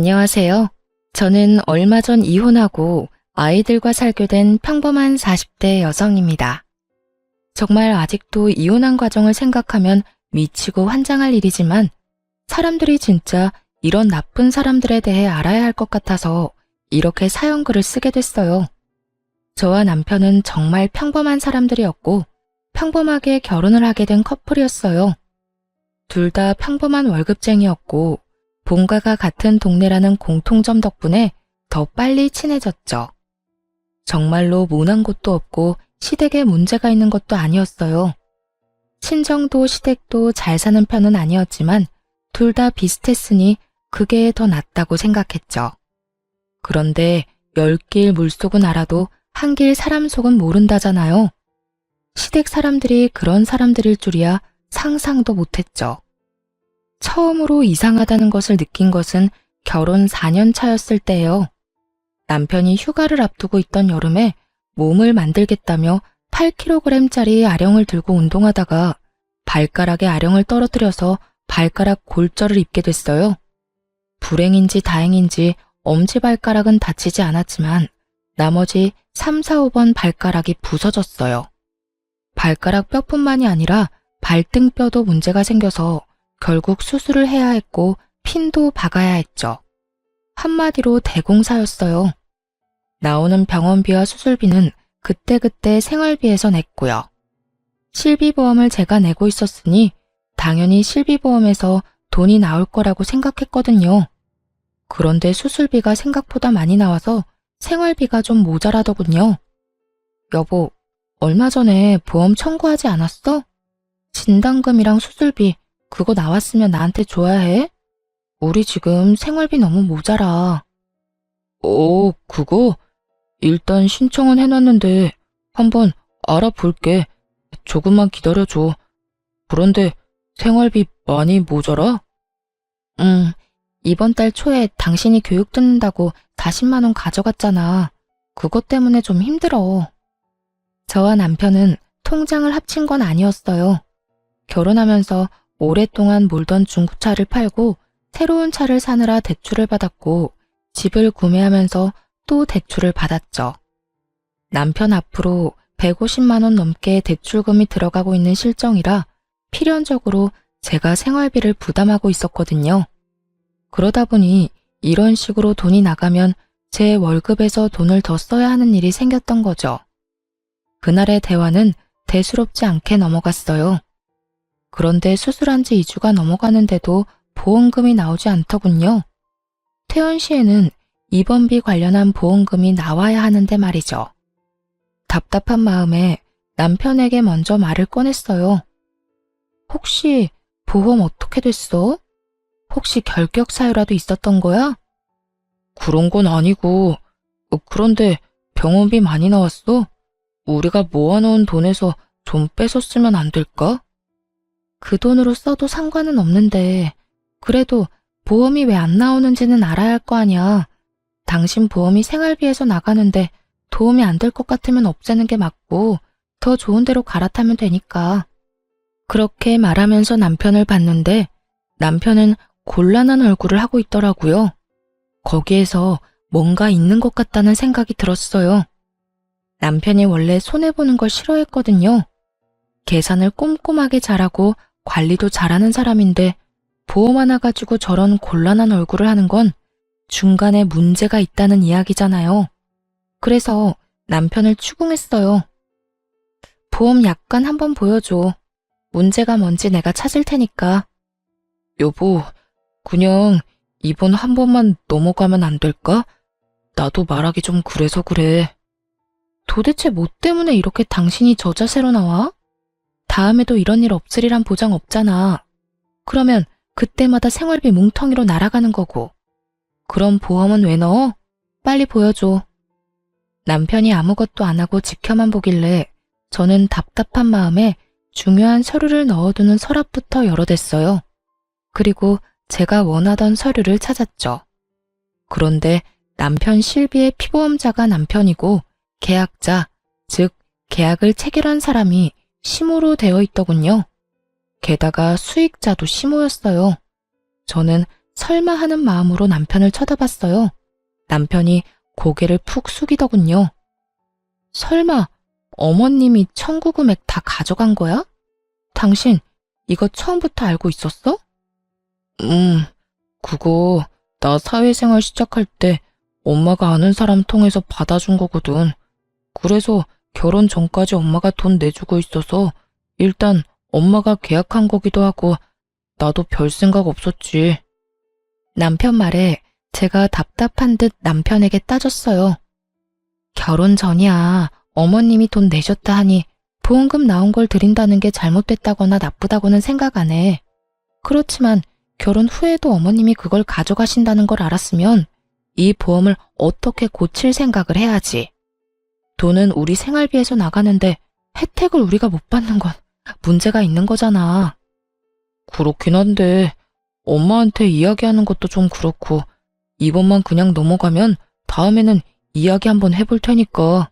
안녕하세요. 저는 얼마 전 이혼하고 아이들과 살게 된 평범한 40대 여성입니다. 정말 아직도 이혼한 과정을 생각하면 미치고 환장할 일이지만 사람들이 진짜 이런 나쁜 사람들에 대해 알아야 할 것 같아서 이렇게 사연글을 쓰게 됐어요. 저와 남편은 정말 평범한 사람들이었고 평범하게 결혼을 하게 된 커플이었어요. 둘 다 평범한 월급쟁이였고 본가가 같은 동네라는 공통점 덕분에 더 빨리 친해졌죠. 정말로 모난 곳도 없고 시댁에 문제가 있는 것도 아니었어요. 친정도 시댁도 잘 사는 편은 아니었지만 둘 다 비슷했으니 그게 더 낫다고 생각했죠. 그런데 10길 물속은 알아도 한 길 사람 속은 모른다잖아요. 시댁 사람들이 그런 사람들일 줄이야 상상도 못했죠. 처음으로 이상하다는 것을 느낀 것은 결혼 4년 차였을 때예요. 남편이 휴가를 앞두고 있던 여름에 몸을 만들겠다며 8kg짜리 아령을 들고 운동하다가 발가락에 아령을 떨어뜨려서 발가락 골절을 입게 됐어요. 불행인지 다행인지 엄지발가락은 다치지 않았지만 나머지 3, 4, 5번 발가락이 부서졌어요. 발가락 뼈뿐만이 아니라 발등뼈도 문제가 생겨서 결국 수술을 해야 했고 핀도 박아야 했죠. 한마디로 대공사였어요. 나오는 병원비와 수술비는 그때그때 생활비에서 냈고요. 실비보험을 제가 내고 있었으니 당연히 실비보험에서 돈이 나올 거라고 생각했거든요. 그런데 수술비가 생각보다 많이 나와서 생활비가 좀 모자라더군요. 여보, 얼마 전에 보험 청구하지 않았어? 진단금이랑 수술비 그거 나왔으면 나한테 줘야 해? 우리 지금 생활비 너무 모자라. 그거? 일단 신청은 해놨는데 한번 알아볼게. 조금만 기다려줘. 그런데 생활비 많이 모자라? 이번 달 초에 당신이 교육 듣는다고 40만 원 가져갔잖아. 그것 때문에 좀 힘들어. 저와 남편은 통장을 합친 건 아니었어요. 결혼하면서 오랫동안 몰던 중고차를 팔고 새로운 차를 사느라 대출을 받았고 집을 구매하면서 또 대출을 받았죠. 남편 앞으로 150만 원 넘게 대출금이 들어가고 있는 실정이라 필연적으로 제가 생활비를 부담하고 있었거든요. 그러다 보니 이런 식으로 돈이 나가면 제 월급에서 돈을 더 써야 하는 일이 생겼던 거죠. 그날의 대화는 대수롭지 않게 넘어갔어요. 그런데 수술한 지 2주가 넘어가는데도 보험금이 나오지 않더군요. 퇴원 시에는 입원비 관련한 보험금이 나와야 하는데 말이죠. 답답한 마음에 남편에게 먼저 말을 꺼냈어요. 혹시 보험 어떻게 됐어? 혹시 결격 사유라도 있었던 거야? 그런 건 아니고, 그런데 병원비 많이 나왔어? 우리가 모아놓은 돈에서 좀 뺏어 쓰면 안 될까? 그 돈으로 써도 상관은 없는데 그래도 보험이 왜 안 나오는지는 알아야 할 거 아니야. 당신 보험이 생활비에서 나가는데 도움이 안 될 것 같으면 없애는 게 맞고 더 좋은 데로 갈아타면 되니까. 그렇게 말하면서 남편을 봤는데 남편은 곤란한 얼굴을 하고 있더라고요. 거기에서 뭔가 있는 것 같다는 생각이 들었어요. 남편이 원래 손해보는 걸 싫어했거든요. 계산을 꼼꼼하게 잘하고 관리도 잘하는 사람인데 보험 하나 가지고 저런 곤란한 얼굴을 하는 건 중간에 문제가 있다는 이야기잖아요. 그래서 남편을 추궁했어요. 보험 약관 한번 보여줘. 문제가 뭔지 내가 찾을 테니까. 여보, 그냥 이번 한 번만 넘어가면 안 될까? 나도 말하기 좀 그래서 그래. 도대체 뭐 때문에 이렇게 당신이 저 자세로 나와? 다음에도 이런 일 없으리란 보장 없잖아. 그러면 그때마다 생활비 뭉텅이로 날아가는 거고. 그럼 보험은 왜 넣어? 빨리 보여줘. 남편이 아무것도 안 하고 지켜만 보길래 저는 답답한 마음에 중요한 서류를 넣어두는 서랍부터 열어댔어요. 그리고 제가 원하던 서류를 찾았죠. 그런데 남편 실비의 피보험자가 남편이고 계약자, 즉 계약을 체결한 사람이 시모로 되어 있더군요. 게다가 수익자도 시모였어요. 저는 설마 하는 마음으로 남편을 쳐다봤어요. 남편이 고개를 푹 숙이더군요. 설마 어머님이 청구 금액 다 가져간 거야? 당신 이거 처음부터 알고 있었어? 그거 나 사회생활 시작할 때 엄마가 아는 사람 통해서 받아준 거거든. 그래서 결혼 전까지 엄마가 돈 내주고 있어서 일단 엄마가 계약한 거기도 하고 나도 별 생각 없었지. 남편 말에 제가 답답한 듯 남편에게 따졌어요. 결혼 전이야. 어머님이 돈 내셨다 하니 보험금 나온 걸 드린다는 게 잘못됐다거나 나쁘다고는 생각 안 해. 그렇지만 결혼 후에도 어머님이 그걸 가져가신다는 걸 알았으면 이 보험을 어떻게 고칠 생각을 해야지. 돈은 우리 생활비에서 나가는데 혜택을 우리가 못 받는 건 문제가 있는 거잖아. 그렇긴 한데 엄마한테 이야기하는 것도 좀 그렇고 이번만 그냥 넘어가면 다음에는 이야기 한번 해볼 테니까.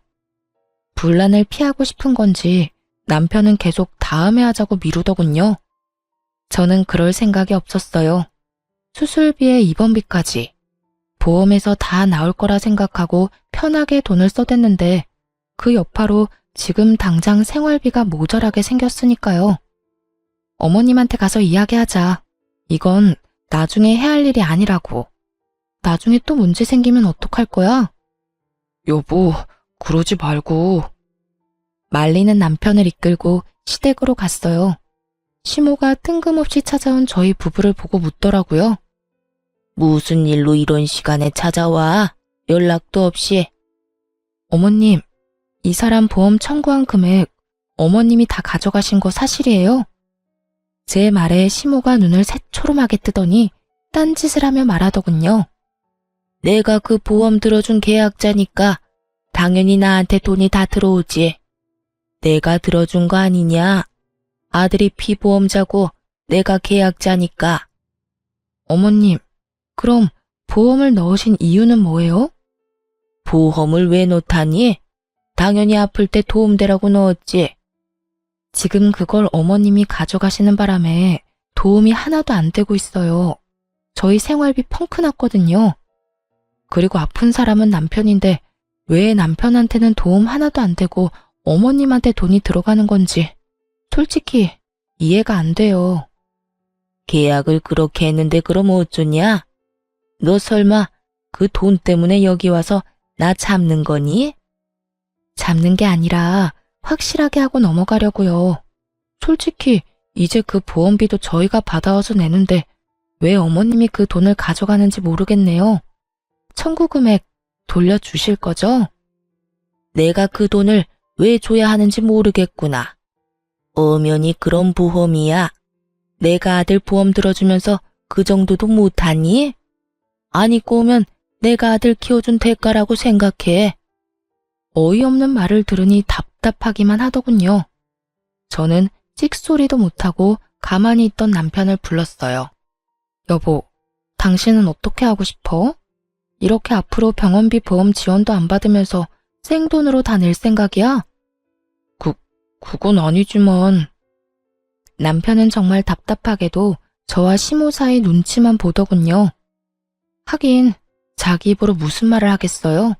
분란을 피하고 싶은 건지 남편은 계속 다음에 하자고 미루더군요. 저는 그럴 생각이 없었어요. 수술비에 입원비까지. 보험에서 다 나올 거라 생각하고 편하게 돈을 써댔는데 그 여파로 지금 당장 생활비가 모자라게 생겼으니까요. 어머님한테 가서 이야기하자. 이건 나중에 해야 할 일이 아니라고. 나중에 또 문제 생기면 어떡할 거야? 여보, 그러지 말고. 말리는 남편을 이끌고 시댁으로 갔어요. 시모가 뜬금없이 찾아온 저희 부부를 보고 묻더라고요. 무슨 일로 이런 시간에 찾아와? 연락도 없이. 어머님, 이 사람 보험 청구한 금액 어머님이 다 가져가신 거 사실이에요? 제 말에 시모가 눈을 새초롬하게 뜨더니 딴짓을 하며 말하더군요. 내가 그 보험 들어준 계약자니까 당연히 나한테 돈이 다 들어오지. 내가 들어준 거 아니냐? 아들이 피보험자고 내가 계약자니까. 어머님, 그럼 보험을 넣으신 이유는 뭐예요? 보험을 왜 넣다니? 당연히 아플 때 도움되라고 넣었지. 지금 그걸 어머님이 가져가시는 바람에 도움이 하나도 안 되고 있어요. 저희 생활비 펑크 났거든요. 그리고 아픈 사람은 남편인데 왜 남편한테는 도움 하나도 안 되고 어머님한테 돈이 들어가는 건지 솔직히 이해가 안 돼요. 계약을 그렇게 했는데 그럼 어쩌냐? 너 설마 그 돈 때문에 여기 와서 나 잡는 거니? 잡는 게 아니라 확실하게 하고 넘어가려고요. 솔직히 이제 그 보험비도 저희가 받아와서 내는데 왜 어머님이 그 돈을 가져가는지 모르겠네요. 청구 금액 돌려주실 거죠? 내가 그 돈을 왜 줘야 하는지 모르겠구나. 엄연히 그런 보험이야. 내가 아들 보험 들어주면서 그 정도도 못하니? 아니 꼬면 내가 아들 키워준 대가라고 생각해. 어이없는 말을 들으니 답답하기만 하더군요. 저는 찍소리도 못하고 가만히 있던 남편을 불렀어요. 여보, 당신은 어떻게 하고 싶어? 이렇게 앞으로 병원비 보험 지원도 안 받으면서 생돈으로 다 낼 생각이야? 그건 아니지만. 남편은 정말 답답하게도 저와 시모 사이 눈치만 보더군요. 하긴 자기 입으로 무슨 말을 하겠어요?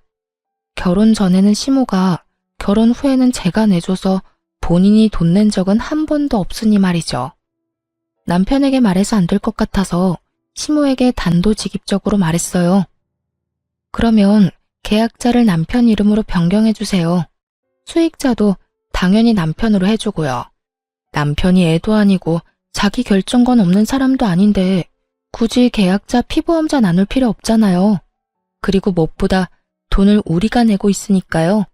결혼 전에는 시모가, 결혼 후에는 제가 내줘서 본인이 돈 낸 적은 한 번도 없으니 말이죠. 남편에게 말해서 안 될 것 같아서 시모에게 단도직입적으로 말했어요. 그러면 계약자를 남편 이름으로 변경해주세요. 수익자도 당연히 남편으로 해주고요. 남편이 애도 아니고 자기 결정권 없는 사람도 아닌데 굳이 계약자 피보험자 나눌 필요 없잖아요. 그리고 무엇보다 돈을 우리가 내고 있으니까요.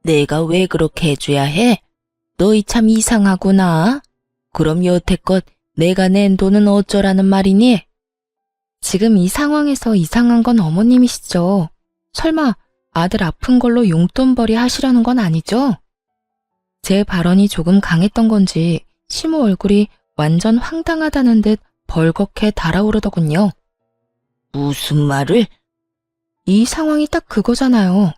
내가 왜 그렇게 해줘야 해? 너희 참 이상하구나. 그럼 여태껏 내가 낸 돈은 어쩌라는 말이니? 지금 이 상황에서 이상한 건 어머님이시죠. 설마 아들 아픈 걸로 용돈벌이 하시려는 건 아니죠? 제 발언이 조금 강했던 건지 시모 얼굴이 완전 황당하다는 듯 벌겋게 달아오르더군요. 무슨 말을? 이 상황이 딱 그거잖아요.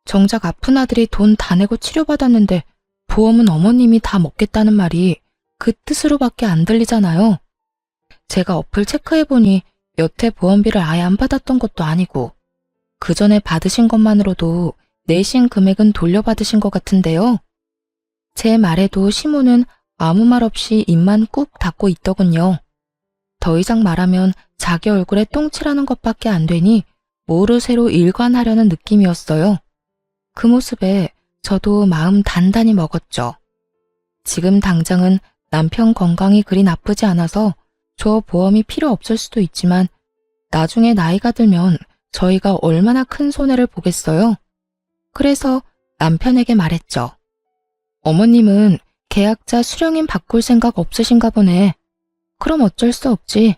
정작 아픈 아들이 돈 다 내고 치료받았는데 보험은 어머님이 다 먹겠다는 말이 그 뜻으로밖에 안 들리잖아요. 제가 어플 체크해보니 여태 보험비를 아예 안 받았던 것도 아니고 그 전에 받으신 것만으로도 내신 금액은 돌려받으신 것 같은데요. 제 말에도 시모는 아무 말 없이 입만 꾹 닫고 있더군요. 더 이상 말하면 자기 얼굴에 똥칠하는 것밖에 안 되니 뭐를 새로 일관하려는 느낌이었어요. 그 모습에 저도 마음 단단히 먹었죠. 지금 당장은 남편 건강이 그리 나쁘지 않아서 저 보험이 필요 없을 수도 있지만 나중에 나이가 들면 저희가 얼마나 큰 손해를 보겠어요. 그래서 남편에게 말했죠. 어머님은 계약자 수령인 바꿀 생각 없으신가 보네. 그럼 어쩔 수 없지.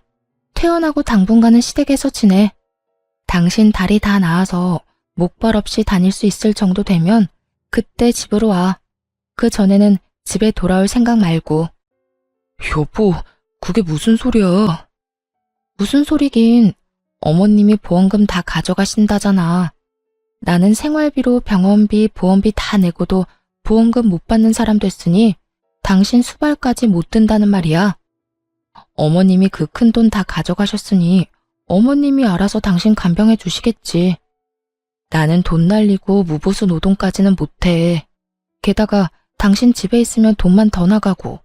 퇴원하고 당분간은 시댁에서 지내. 당신 다리 다 나아서 목발 없이 다닐 수 있을 정도 되면 그때 집으로 와. 그 전에는 집에 돌아올 생각 말고. 여보, 그게 무슨 소리야? 무슨 소리긴. 어머님이 보험금 다 가져가신다잖아. 나는 생활비로 병원비, 보험비 다 내고도 보험금 못 받는 사람 됐으니 당신 수발까지 못 든다는 말이야. 어머님이 그 큰 돈 다 가져가셨으니 어머님이 알아서 당신 간병해 주시겠지. 나는 돈 날리고 무보수 노동까지는 못해. 게다가 당신 집에 있으면 돈만 더 나가고.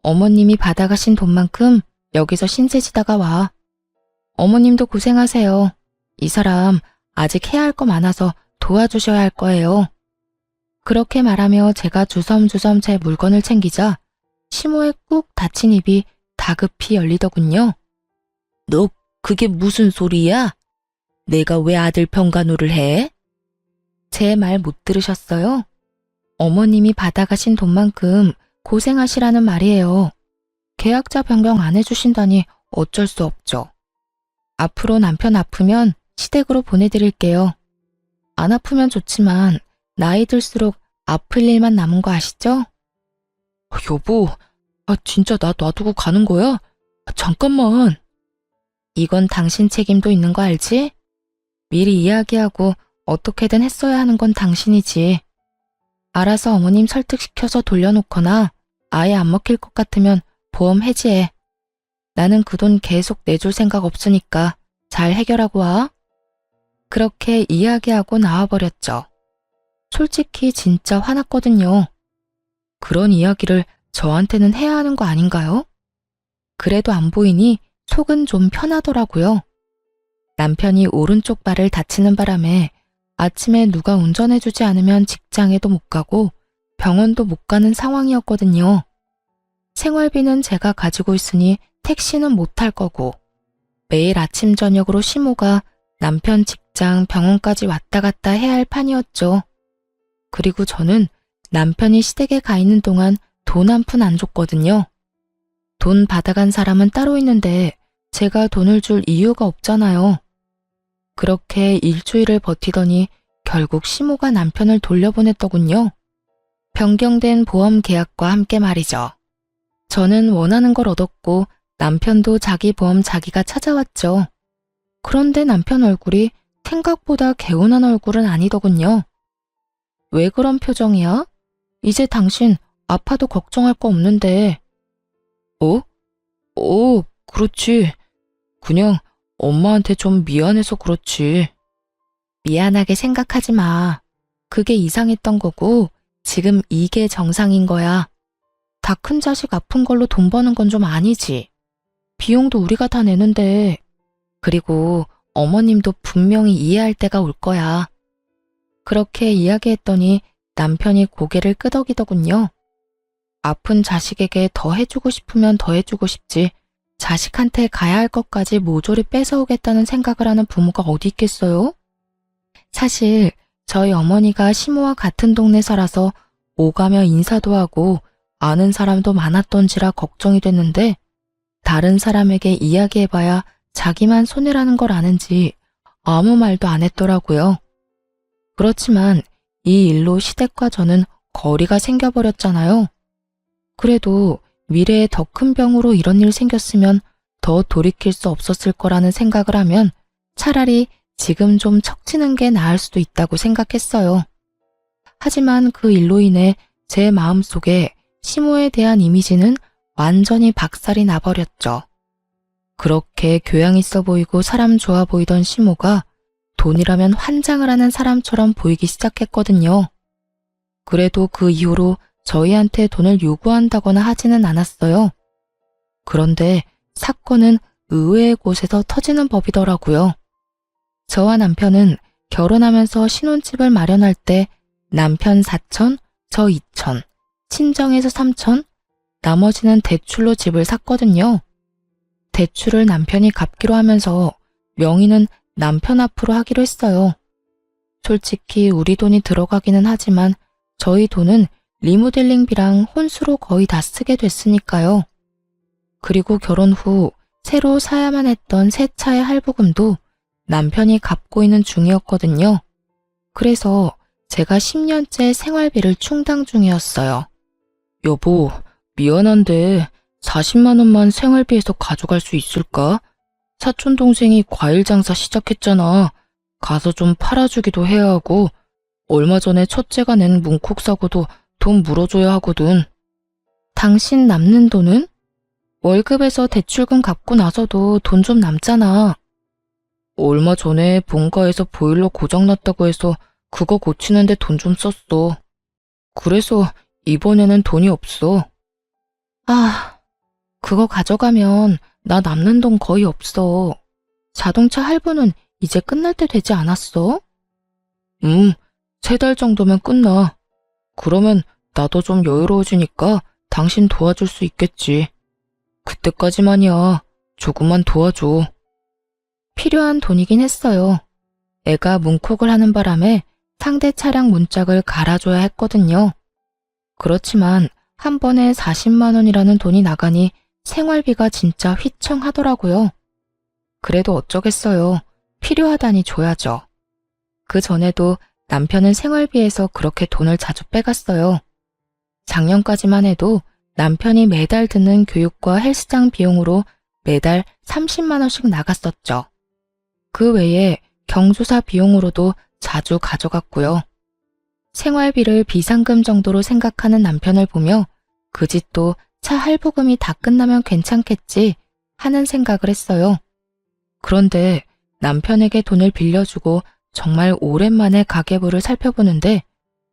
어머님이 받아가신 돈만큼 여기서 신세지다가 와. 어머님도 고생하세요. 이 사람 아직 해야 할 거 많아서 도와주셔야 할 거예요. 그렇게 말하며 제가 주섬주섬 제 물건을 챙기자 시모의 꾹 닫힌 입이 다급히 열리더군요. 너 그게 무슨 소리야? 내가 왜 아들 병간호를 해? 제 말 못 들으셨어요? 어머님이 받아가신 돈만큼 고생하시라는 말이에요. 계약자 변경 안 해주신다니 어쩔 수 없죠. 앞으로 남편 아프면 시댁으로 보내드릴게요. 안 아프면 좋지만 나이 들수록 아플 일만 남은 거 아시죠? 여보, 진짜 나 놔두고 가는 거야? 잠깐만. 이건 당신 책임도 있는 거 알지? 미리 이야기하고 어떻게든 했어야 하는 건 당신이지. 알아서 어머님 설득시켜서 돌려놓거나 아예 안 먹힐 것 같으면 보험 해지해. 나는 그 돈 계속 내줄 생각 없으니까 잘 해결하고 와. 그렇게 이야기하고 나와버렸죠. 솔직히 진짜 화났거든요. 그런 이야기를 저한테는 해야 하는 거 아닌가요? 그래도 안 보이니 속은 좀 편하더라고요. 남편이 오른쪽 발을 다치는 바람에 아침에 누가 운전해주지 않으면 직장에도 못 가고 병원도 못 가는 상황이었거든요. 생활비는 제가 가지고 있으니 택시는 못 탈 거고 매일 아침 저녁으로 시모가 남편 직장 병원까지 왔다 갔다 해야 할 판이었죠. 그리고 저는 남편이 시댁에 가 있는 동안 돈 한 푼 안 줬거든요. 돈 받아간 사람은 따로 있는데 제가 돈을 줄 이유가 없잖아요. 그렇게 일주일을 버티더니 결국 시모가 남편을 돌려보냈더군요. 변경된 보험 계약과 함께 말이죠. 저는 원하는 걸 얻었고 남편도 자기 보험 자기가 찾아왔죠. 그런데 남편 얼굴이 생각보다 개운한 얼굴은 아니더군요. 왜 그런 표정이야? 이제 당신 아파도 걱정할 거 없는데. 그렇지. 그냥 엄마한테 좀 미안해서 그렇지. 미안하게 생각하지 마. 그게 이상했던 거고 지금 이게 정상인 거야. 다 큰 자식 아픈 걸로 돈 버는 건 좀 아니지. 비용도 우리가 다 내는데. 그리고 어머님도 분명히 이해할 때가 올 거야. 그렇게 이야기했더니 남편이 고개를 끄덕이더군요. 아픈 자식에게 더 해주고 싶으면 더 해주고 싶지. 자식한테 가야 할 것까지 모조리 뺏어오겠다는 생각을 하는 부모가 어디 있겠어요? 사실 저희 어머니가 시모와 같은 동네 살아서 오가며 인사도 하고 아는 사람도 많았던지라 걱정이 됐는데 다른 사람에게 이야기해봐야 자기만 손해라는 걸 아는지 아무 말도 안 했더라고요. 그렇지만 이 일로 시댁과 저는 거리가 생겨버렸잖아요. 그래도 미래에 더 큰 병으로 이런 일 생겼으면 더 돌이킬 수 없었을 거라는 생각을 하면 차라리 지금 좀 척지는 게 나을 수도 있다고 생각했어요. 하지만 그 일로 인해 제 마음속에 시모에 대한 이미지는 완전히 박살이 나버렸죠. 그렇게 교양 있어 보이고 사람 좋아 보이던 시모가 돈이라면 환장을 하는 사람처럼 보이기 시작했거든요. 그래도 그 이후로 저희한테 돈을 요구한다거나 하지는 않았어요. 그런데 사건은 의외의 곳에서 터지는 법이더라고요. 저와 남편은 결혼하면서 신혼집을 마련할 때 남편 4천, 저 2천, 친정에서 3천, 나머지는 대출로 집을 샀거든요. 대출을 남편이 갚기로 하면서 명의는 남편 앞으로 하기로 했어요. 솔직히 우리 돈이 들어가기는 하지만 저희 돈은 리모델링비랑 혼수로 거의 다 쓰게 됐으니까요. 그리고 결혼 후 새로 사야만 했던 새 차의 할부금도 남편이 갚고 있는 중이었거든요. 그래서 제가 10년째 생활비를 충당 중이었어요. 여보, 미안한데 40만 원만 생활비에서 가져갈 수 있을까? 사촌 동생이 과일 장사 시작했잖아. 가서 좀 팔아주기도 해야 하고 얼마 전에 첫째가 낸 문콕 사고도 돈 물어줘야 하거든. 당신 남는 돈은? 월급에서 대출금 갚고 나서도 돈 좀 남잖아. 얼마 전에 본가에서 보일러 고장났다고 해서 그거 고치는데 돈 좀 썼어. 그래서 이번에는 돈이 없어. 아, 그거 가져가면 나 남는 돈 거의 없어. 자동차 할부는 이제 끝날 때 되지 않았어? 3달 정도면 끝나. 그러면 나도 좀 여유로워지니까 당신 도와줄 수 있겠지. 그때까지만이야. 조금만 도와줘. 필요한 돈이긴 했어요. 애가 문콕을 하는 바람에 상대 차량 문짝을 갈아줘야 했거든요. 그렇지만 한 번에 40만 원이라는 돈이 나가니 생활비가 진짜 휘청하더라고요. 그래도 어쩌겠어요. 필요하다니 줘야죠. 그 전에도 남편은 생활비에서 그렇게 돈을 자주 빼갔어요. 작년까지만 해도 남편이 매달 드는 교육과 헬스장 비용으로 매달 30만 원씩 나갔었죠. 그 외에 경조사 비용으로도 자주 가져갔고요. 생활비를 비상금 정도로 생각하는 남편을 보며 그 집도 차 할부금이 다 끝나면 괜찮겠지 하는 생각을 했어요. 그런데 남편에게 돈을 빌려주고 정말 오랜만에 가계부를 살펴보는데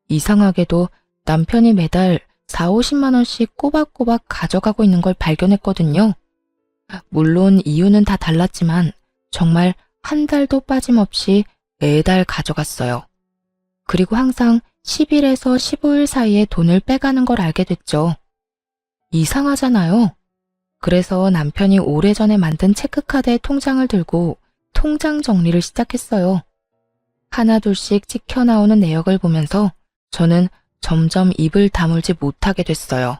이상하게도 남편이 매달 4, 50만 원씩 꼬박꼬박 가져가고 있는 걸 발견했거든요. 물론 이유는 다 달랐지만 정말 한 달도 빠짐없이 매달 가져갔어요. 그리고 항상 10일에서 15일 사이에 돈을 빼가는 걸 알게 됐죠. 이상하잖아요. 그래서 남편이 오래전에 만든 체크카드에 통장을 들고 통장 정리를 시작했어요. 하나둘씩 찍혀 나오는 내역을 보면서 저는 점점 입을 다물지 못하게 됐어요.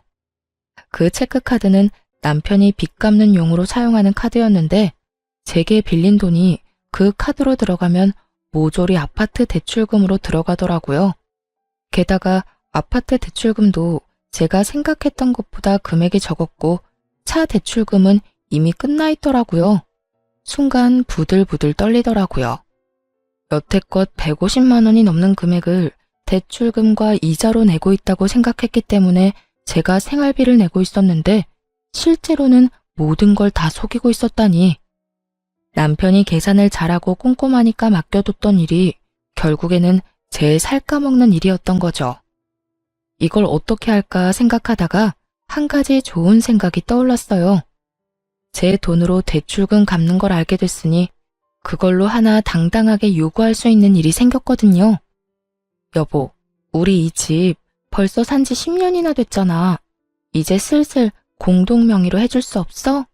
그 체크카드는 남편이 빚 갚는 용으로 사용하는 카드였는데 제게 빌린 돈이 그 카드로 들어가면 모조리 아파트 대출금으로 들어가더라고요. 게다가 아파트 대출금도 제가 생각했던 것보다 금액이 적었고 차 대출금은 이미 끝나 있더라고요. 순간 부들부들 떨리더라고요. 여태껏 150만 원이 넘는 금액을 대출금과 이자로 내고 있다고 생각했기 때문에 제가 생활비를 내고 있었는데 실제로는 모든 걸 다 속이고 있었다니. 남편이 계산을 잘하고 꼼꼼하니까 맡겨뒀던 일이 결국에는 제 살 까먹는 일이었던 거죠. 이걸 어떻게 할까 생각하다가 한 가지 좋은 생각이 떠올랐어요. 제 돈으로 대출금 갚는 걸 알게 됐으니 그걸로 하나 당당하게 요구할 수 있는 일이 생겼거든요. 여보, 우리 이 집 벌써 산지 10년이나 됐잖아. 이제 슬슬 공동 명의로 해줄 수 없어?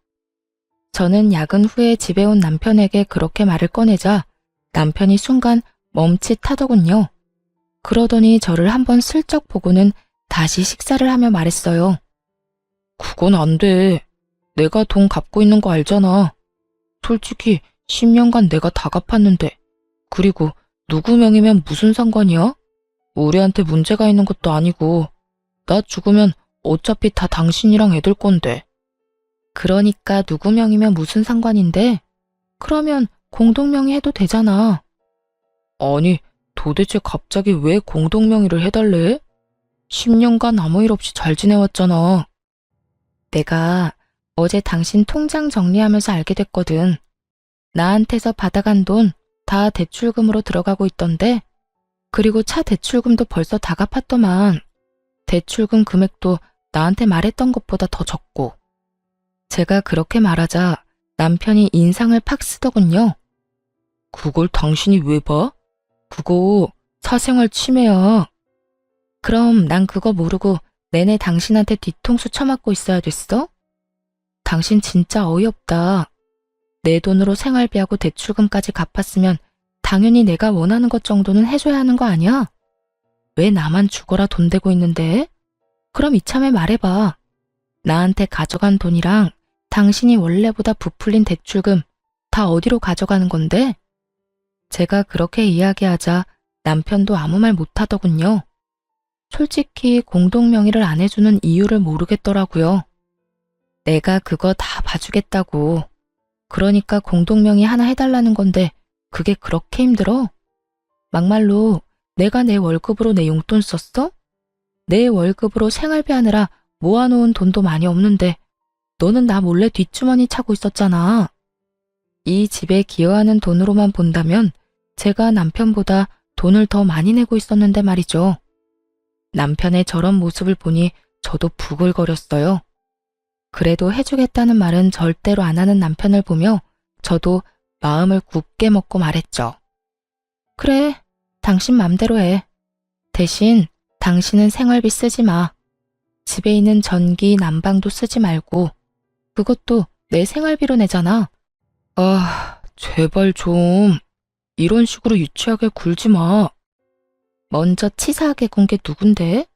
저는 야근 후에 집에 온 남편에게 그렇게 말을 꺼내자 남편이 순간 멈칫하더군요. 그러더니 저를 한번 슬쩍 보고는 다시 식사를 하며 말했어요. 그건 안 돼. 내가 돈 갚고 있는 거 알잖아. 솔직히 10년간 내가 다 갚았는데. 그리고 누구 명의면 무슨 상관이야? 우리한테 문제가 있는 것도 아니고 나 죽으면 어차피 다 당신이랑 애들 건데. 그러니까 누구 명의면 무슨 상관인데? 그러면 공동명의 해도 되잖아. 아니, 도대체 갑자기 왜 공동명의를 해달래? 10년간 아무 일 없이 잘 지내왔잖아. 내가 어제 당신 통장 정리하면서 알게 됐거든. 나한테서 받아간 돈 다 대출금으로 들어가고 있던데, 그리고 차 대출금도 벌써 다 갚았더만. 대출금 금액도 나한테 말했던 것보다 더 적고. 제가 그렇게 말하자 남편이 인상을 팍 쓰더군요. 그걸 당신이 왜 봐? 그거 사생활 침해야. 그럼 난 그거 모르고 내내 당신한테 뒤통수 쳐맞고 있어야 됐어? 당신 진짜 어이없다. 내 돈으로 생활비하고 대출금까지 갚았으면 당연히 내가 원하는 것 정도는 해줘야 하는 거 아니야? 왜 나만 죽어라 돈 대고 있는데? 그럼 이참에 말해봐. 나한테 가져간 돈이랑 당신이 원래보다 부풀린 대출금 다 어디로 가져가는 건데? 제가 그렇게 이야기하자 남편도 아무 말 못하더군요. 솔직히 공동명의를 안 해주는 이유를 모르겠더라고요. 내가 그거 다 봐주겠다고. 그러니까 공동명의 하나 해달라는 건데 그게 그렇게 힘들어? 막말로 내가 내 월급으로 내 용돈 썼어? 내 월급으로 생활비 하느라 모아놓은 돈도 많이 없는데 너는 나 몰래 뒷주머니 차고 있었잖아. 이 집에 기여하는 돈으로만 본다면 제가 남편보다 돈을 더 많이 내고 있었는데 말이죠. 남편의 저런 모습을 보니 저도 부글거렸어요. 그래도 해주겠다는 말은 절대로 안 하는 남편을 보며 저도 마음을 굳게 먹고 말했죠. 그래, 당신 맘대로 해. 대신 당신은 생활비 쓰지 마. 집에 있는 전기, 난방도 쓰지 말고. 그것도 내 생활비로 내잖아. 아, 제발 좀. 이런 식으로 유치하게 굴지 마. 먼저 치사하게 군 게 누군데?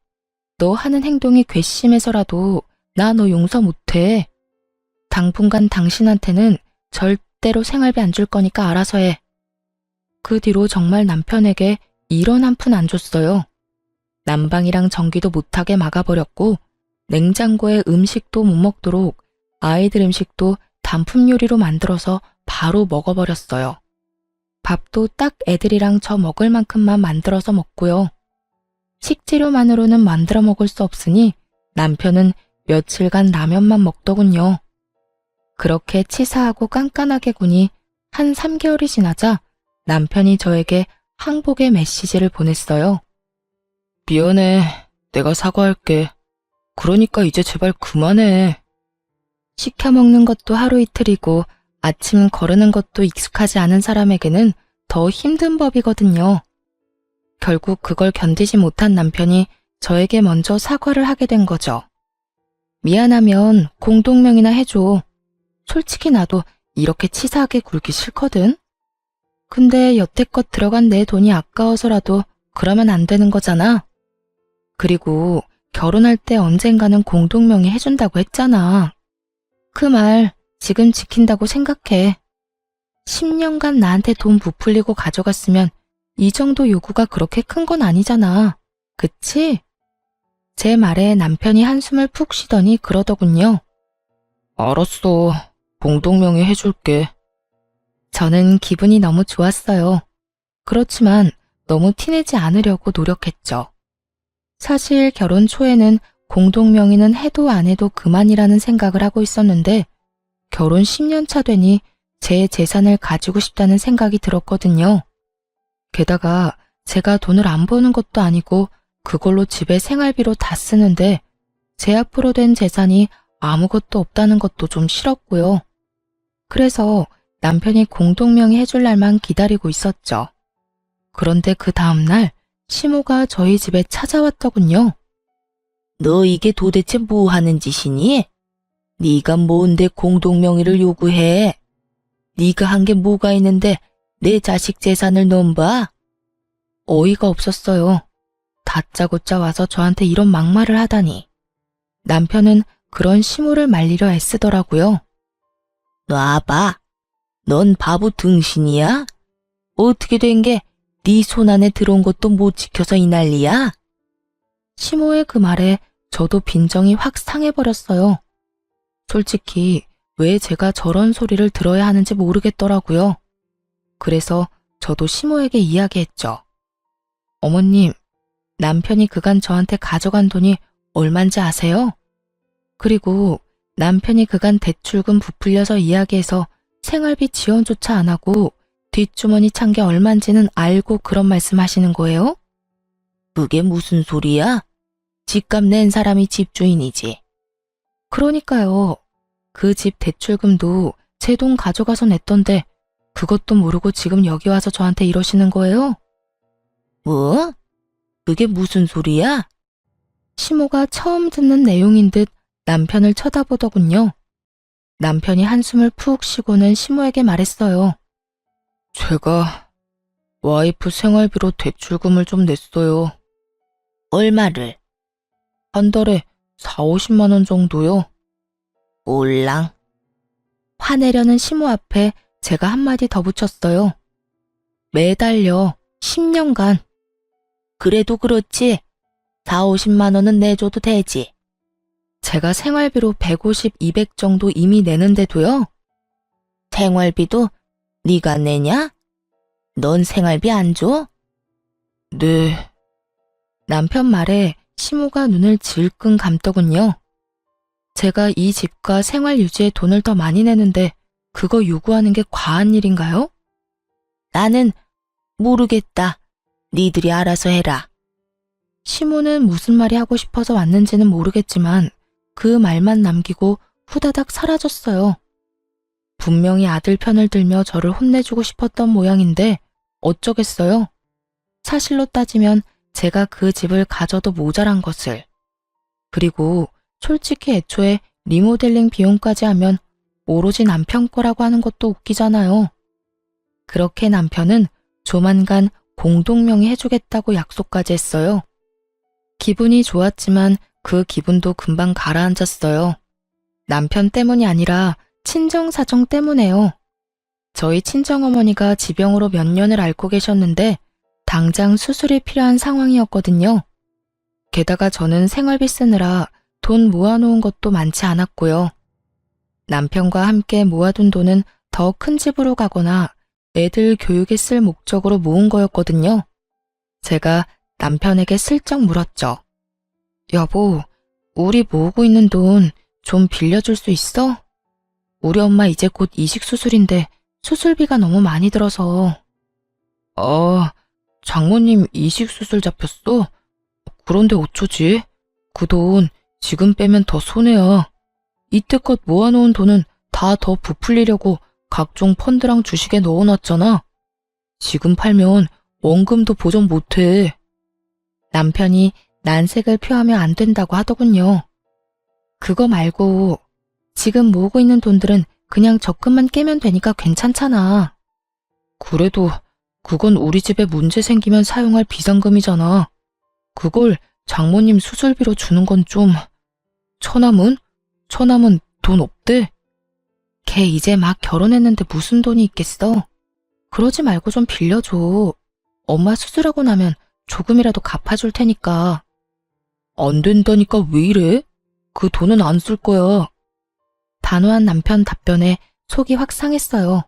너 하는 행동이 괘씸해서라도 나 너 용서 못해. 당분간 당신한테는 절대로 생활비 안 줄 거니까 알아서 해. 그 뒤로 정말 남편에게 1원 한 푼 안 줬어요. 난방이랑 전기도 못하게 막아버렸고 냉장고에 음식도 못 먹도록 아이들 음식도 단품 요리로 만들어서 바로 먹어버렸어요. 밥도 딱 애들이랑 저 먹을 만큼만 만들어서 먹고요. 식재료만으로는 만들어 먹을 수 없으니 남편은 며칠간 라면만 먹더군요. 그렇게 치사하고 깐깐하게 구니 한 3개월이 지나자 남편이 저에게 항복의 메시지를 보냈어요. 미안해. 내가 사과할게. 그러니까 이제 제발 그만해. 시켜 먹는 것도 하루 이틀이고 아침 거르는 것도 익숙하지 않은 사람에게는 더 힘든 법이거든요. 결국 그걸 견디지 못한 남편이 저에게 먼저 사과를 하게 된 거죠. 미안하면 공동명의나 해줘. 솔직히 나도 이렇게 치사하게 굴기 싫거든. 근데 여태껏 들어간 내 돈이 아까워서라도 그러면 안 되는 거잖아. 그리고 결혼할 때 언젠가는 공동명의 해준다고 했잖아. 그 말 지금 지킨다고 생각해. 10년간 나한테 돈 부풀리고 가져갔으면 이 정도 요구가 그렇게 큰 건 아니잖아. 그치? 제 말에 남편이 한숨을 푹 쉬더니 그러더군요. 알았어. 공동명의 해줄게. 저는 기분이 너무 좋았어요. 그렇지만 너무 티내지 않으려고 노력했죠. 사실 결혼 초에는 공동명의는 해도 안 해도 그만이라는 생각을 하고 있었는데 결혼 10년 차 되니 제 재산을 가지고 싶다는 생각이 들었거든요. 게다가 제가 돈을 안 버는 것도 아니고 그걸로 집에 생활비로 다 쓰는데 제 앞으로 된 재산이 아무것도 없다는 것도 좀 싫었고요. 그래서 남편이 공동명의 해줄 날만 기다리고 있었죠. 그런데 그 다음날 시모가 저희 집에 찾아왔더군요. 너 이게 도대체 뭐 하는 짓이니? 네가 뭔데 공동명의를 요구해? 네가 한 게 뭐가 있는데 내 자식 재산을 넘봐? 어이가 없었어요. 다짜고짜 와서 저한테 이런 막말을 하다니. 남편은 그런 시모를 말리려 애쓰더라고요. 놔봐. 넌 바보 등신이야? 어떻게 된 게 네 손 안에 들어온 것도 못 지켜서 이 난리야? 시모의 그 말에 저도 빈정이 확 상해버렸어요. 솔직히 왜 제가 저런 소리를 들어야 하는지 모르겠더라고요. 그래서 저도 시모에게 이야기했죠. 어머님, 남편이 그간 저한테 가져간 돈이 얼만지 아세요? 그리고 남편이 그간 대출금 부풀려서 이야기해서 생활비 지원조차 안 하고 뒷주머니 찬 게 얼만지는 알고 그런 말씀 하시는 거예요? 그게 무슨 소리야? 집값 낸 사람이 집주인이지. 그러니까요. 그 집 대출금도 제 돈 가져가서 냈던데 그것도 모르고 지금 여기 와서 저한테 이러시는 거예요? 뭐? 그게 무슨 소리야? 시모가 처음 듣는 내용인 듯 남편을 쳐다보더군요. 남편이 한숨을 푹 쉬고는 시모에게 말했어요. 제가 와이프 생활비로 대출금을 좀 냈어요. 얼마를? 한 달에 4, 50만 원 정도요. 올랑. 화내려는 시모 앞에 제가 한마디 더 붙였어요. 매달요. 10년간. 그래도 그렇지. 4, 50만 원은 내줘도 되지. 제가 생활비로 150, 200 정도 이미 내는데도요. 생활비도 네가 내냐? 넌 생활비 안 줘? 네. 남편 말에 시모가 눈을 질끈 감더군요. 제가 이 집과 생활 유지에 돈을 더 많이 내는데 그거 요구하는 게 과한 일인가요? 나는 모르겠다. 니들이 알아서 해라. 시모는 무슨 말이 하고 싶어서 왔는지는 모르겠지만 그 말만 남기고 후다닥 사라졌어요. 분명히 아들 편을 들며 저를 혼내주고 싶었던 모양인데 어쩌겠어요. 사실로 따지면 제가 그 집을 가져도 모자란 것을. 그리고 솔직히 애초에 리모델링 비용까지 하면 오로지 남편 거라고 하는 것도 웃기잖아요. 그렇게 남편은 조만간 공동명의 해주겠다고 약속까지 했어요. 기분이 좋았지만 그 기분도 금방 가라앉았어요. 남편 때문이 아니라 친정사정 때문에요. 저희 친정어머니가 지병으로 몇 년을 앓고 계셨는데 당장 수술이 필요한 상황이었거든요. 게다가 저는 생활비 쓰느라 돈 모아놓은 것도 많지 않았고요. 남편과 함께 모아둔 돈은 더 큰 집으로 가거나 애들 교육에 쓸 목적으로 모은 거였거든요. 제가 남편에게 슬쩍 물었죠. 여보, 우리 모으고 있는 돈 좀 빌려줄 수 있어? 우리 엄마 이제 곧 이식 수술인데 수술비가 너무 많이 들어서. 장모님 이식 수술 잡혔어? 그런데 어쩌지? 그 돈 지금 빼면 더 손해야. 이때껏 모아놓은 돈은 다 더 부풀리려고 각종 펀드랑 주식에 넣어놨잖아. 지금 팔면 원금도 보전 못해. 남편이 난색을 표하며 안 된다고 하더군요. 그거 말고 지금 모으고 있는 돈들은 그냥 적금만 깨면 되니까 괜찮잖아. 그래도 그건 우리 집에 문제 생기면 사용할 비상금이잖아. 그걸 장모님 수술비로 주는 건 좀... 처남은? 처남은 돈 없대? 걔 이제 막 결혼했는데 무슨 돈이 있겠어? 그러지 말고 좀 빌려줘. 엄마 수술하고 나면 조금이라도 갚아줄 테니까. 안 된다니까 왜 이래? 그 돈은 안 쓸 거야. 단호한 남편 답변에 속이 확 상했어요.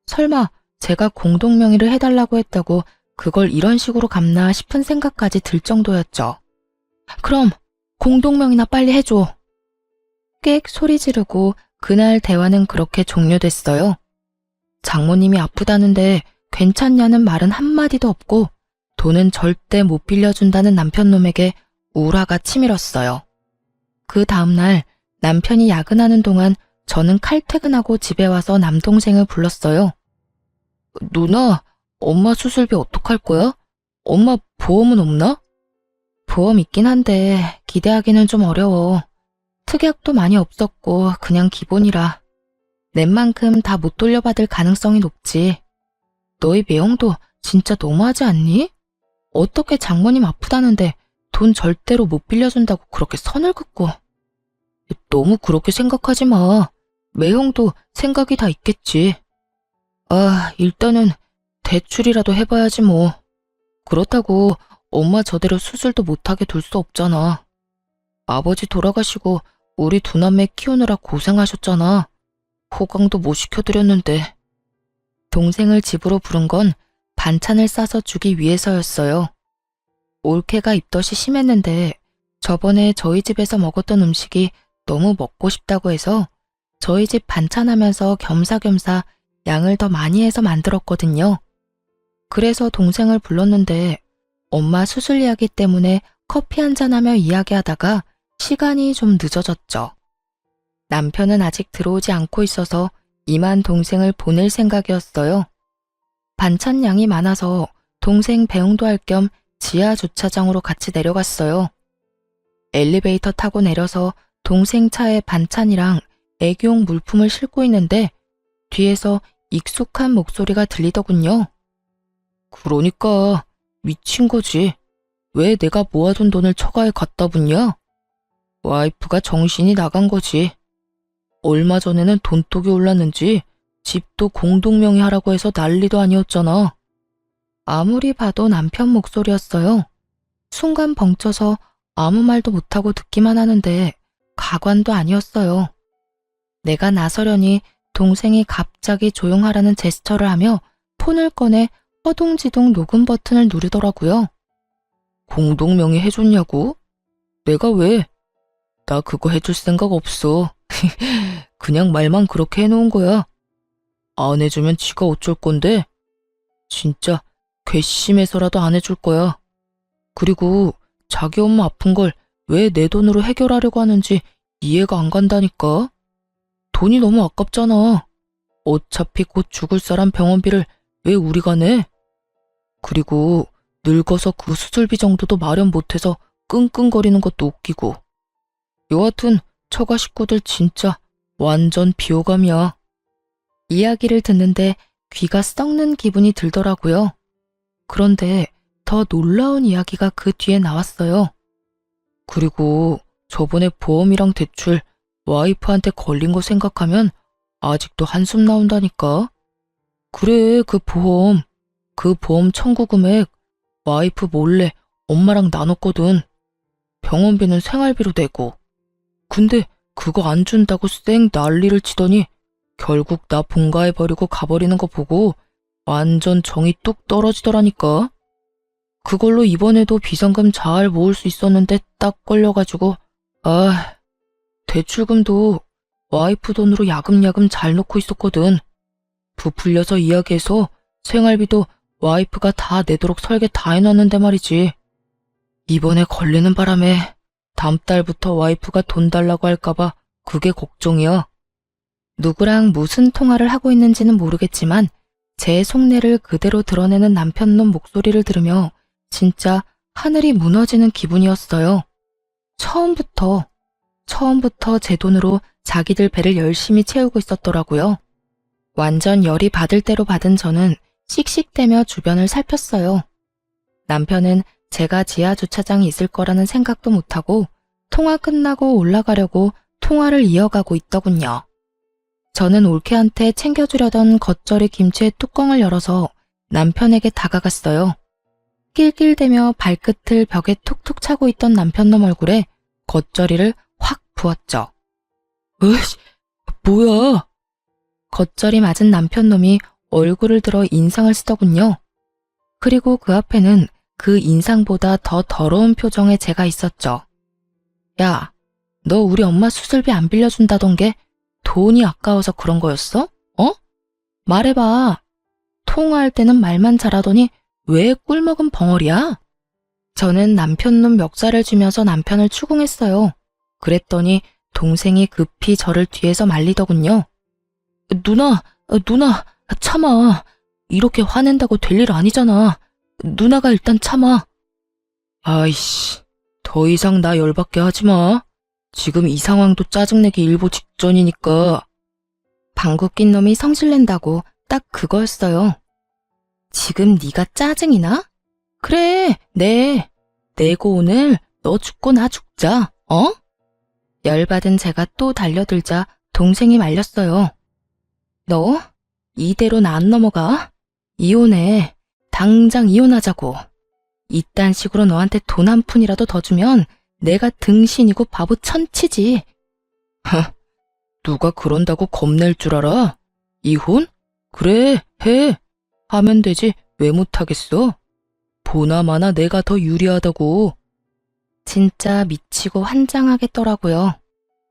설마 제가 공동명의를 해달라고 했다고 그걸 이런 식으로 갚나 싶은 생각까지 들 정도였죠. 그럼 공동명의나 빨리 해줘. 꽥 소리 지르고 그날 대화는 그렇게 종료됐어요. 장모님이 아프다는데 괜찮냐는 말은 한마디도 없고 돈은 절대 못 빌려준다는 남편놈에게 우라가 치밀었어요. 그 다음날 남편이 야근하는 동안 저는 칼퇴근하고 집에 와서 남동생을 불렀어요. 누나, 엄마 수술비 어떡할 거야? 엄마 보험은 없나? 보험 있긴 한데 기대하기는 좀 어려워. 특약도 많이 없었고 그냥 기본이라. 낸 만큼 다 못 돌려받을 가능성이 높지. 너희 매형도 진짜 너무하지 않니? 어떻게 장모님 아프다는데 돈 절대로 못 빌려준다고 그렇게 선을 긋고. 너무 그렇게 생각하지 마. 매형도 생각이 다 있겠지. 일단은 대출이라도 해봐야지 뭐. 그렇다고 엄마 저대로 수술도 못하게 둘 수 없잖아. 아버지 돌아가시고 우리 두 남매 키우느라 고생하셨잖아. 호강도 못 시켜드렸는데. 동생을 집으로 부른 건 반찬을 싸서 주기 위해서였어요. 올케가 입덧이 심했는데 저번에 저희 집에서 먹었던 음식이 너무 먹고 싶다고 해서 저희 집 반찬하면서 겸사겸사 양을 더 많이 해서 만들었거든요. 그래서 동생을 불렀는데 엄마 수술 이야기 때문에 커피 한잔하며 이야기하다가 시간이 좀 늦어졌죠. 남편은 아직 들어오지 않고 있어서 이만 동생을 보낼 생각이었어요. 반찬 양이 많아서 동생 배웅도 할 겸 지하 주차장으로 같이 내려갔어요. 엘리베이터 타고 내려서 동생 차에 반찬이랑 애기용 물품을 싣고 있는데 뒤에서 익숙한 목소리가 들리더군요. 그러니까 미친 거지. 왜 내가 모아둔 돈을 처가에 갖다 붓냐? 와이프가 정신이 나간 거지. 얼마 전에는 돈독이 올랐는지 집도 공동명의 하라고 해서 난리도 아니었잖아. 아무리 봐도 남편 목소리였어요. 순간 벙쪄서 아무 말도 못하고 듣기만 하는데 가관도 아니었어요. 내가 나서려니 동생이 갑자기 조용하라는 제스처를 하며 폰을 꺼내 허둥지둥 녹음 버튼을 누르더라고요. 공동명의 해줬냐고? 내가 왜? 나 그거 해줄 생각 없어. 그냥 말만 그렇게 해놓은 거야. 안 해주면 지가 어쩔 건데? 진짜 괘씸해서라도 안 해줄 거야. 그리고 자기 엄마 아픈 걸 왜 내 돈으로 해결하려고 하는지 이해가 안 간다니까. 돈이 너무 아깝잖아. 어차피 곧 죽을 사람 병원비를 왜 우리가 내? 그리고 늙어서 그 수술비 정도도 마련 못해서 끙끙거리는 것도 웃기고. 여하튼 처가 식구들 진짜 완전 비호감이야. 이야기를 듣는데 귀가 썩는 기분이 들더라고요. 그런데 더 놀라운 이야기가 그 뒤에 나왔어요. 그리고 저번에 보험이랑 대출 와이프한테 걸린 거 생각하면 아직도 한숨 나온다니까. 그래, 그 보험 청구 금액 와이프 몰래 엄마랑 나눴거든. 병원비는 생활비로 내고. 근데 그거 안 준다고 쌩 난리를 치더니 결국 나 본가해버리고 가버리는 거 보고 완전 정이 뚝 떨어지더라니까. 그걸로 이번에도 비상금 잘 모을 수 있었는데 딱 걸려가지고 대출금도 와이프 돈으로 야금야금 잘 넣고 있었거든. 부풀려서 이야기해서 생활비도 와이프가 다 내도록 설계 다 해놨는데 말이지. 이번에 걸리는 바람에 다음 달부터 와이프가 돈 달라고 할까봐 그게 걱정이야. 누구랑 무슨 통화를 하고 있는지는 모르겠지만 제 속내를 그대로 드러내는 남편놈 목소리를 들으며 진짜 하늘이 무너지는 기분이었어요. 처음부터 제 돈으로 자기들 배를 열심히 채우고 있었더라고요. 완전 열이 받을 대로 받은 저는 씩씩대며 주변을 살폈어요. 남편은 제가 지하 주차장에 있을 거라는 생각도 못하고 통화 끝나고 올라가려고 통화를 이어가고 있더군요. 저는 올케한테 챙겨주려던 겉절이 김치의 뚜껑을 열어서 남편에게 다가갔어요. 낄낄대며 발끝을 벽에 툭툭 차고 있던 남편놈 얼굴에 겉절이를 확 부었죠. 으이씨, 뭐야? 겉절이 맞은 남편놈이 얼굴을 들어 인상을 쓰더군요. 그리고 그 앞에는 그 인상보다 더 더러운 표정의 제가 있었죠. 야, 너 우리 엄마 수술비 안 빌려준다던 게 돈이 아까워서 그런 거였어? 어? 말해봐. 통화할 때는 말만 잘하더니 왜 꿀먹은 벙어리야? 저는 남편놈 멱살을 쥐면서 남편을 추궁했어요. 그랬더니 동생이 급히 저를 뒤에서 말리더군요. 누나, 참아. 이렇게 화낸다고 될 일 아니잖아. 누나가 일단 참아. 아이씨, 더 이상 나 열받게 하지 마. 지금 이 상황도 짜증내기 일보 직전이니까. 방구 낀 놈이 성질낸다고 딱 그거였어요. 지금 네가 짜증이 나? 그래, 내고 오늘 너 죽고 나 죽자, 어? 열받은 제가 또 달려들자 동생이 말렸어요. 너 이대로 나 안 넘어가? 이혼해. 당장 이혼하자고. 이딴 식으로 너한테 돈 한 푼이라도 더 주면 내가 등신이고 바보 천치지. 누가 그런다고 겁낼 줄 알아? 이혼? 그래, 해. 하면 되지 왜 못하겠어? 보나마나 내가 더 유리하다고. 진짜 미치고 환장하겠더라고요.